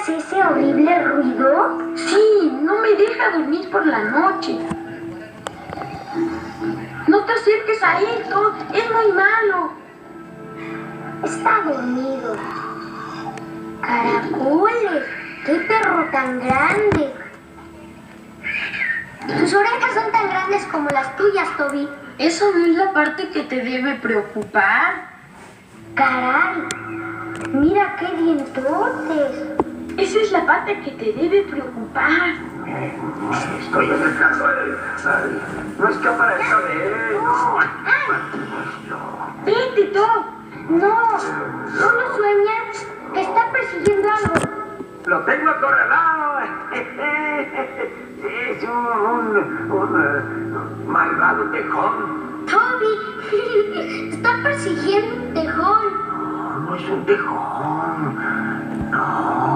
¿Escuchas ese horrible ruido? Sí, no me deja dormir por la noche. No te acerques a él, Todd. Es muy malo. Está dormido. ¡Caracoles! ¡Qué perro tan grande! Tus orejas son tan grandes como las tuyas, Toby. Eso no es la parte que te debe preocupar. ¡Caray! ¡Mira qué dientotes! Esa es la parte que te debe preocupar. Estoy en el caso de... No escapa esta vez. No. Vete, Todd. No, solo sueña que está persiguiendo algo. ¡Lo tengo acorralado! Es un malvado tejón. Toby, está persiguiendo un tejón. No, no es un tejón. No.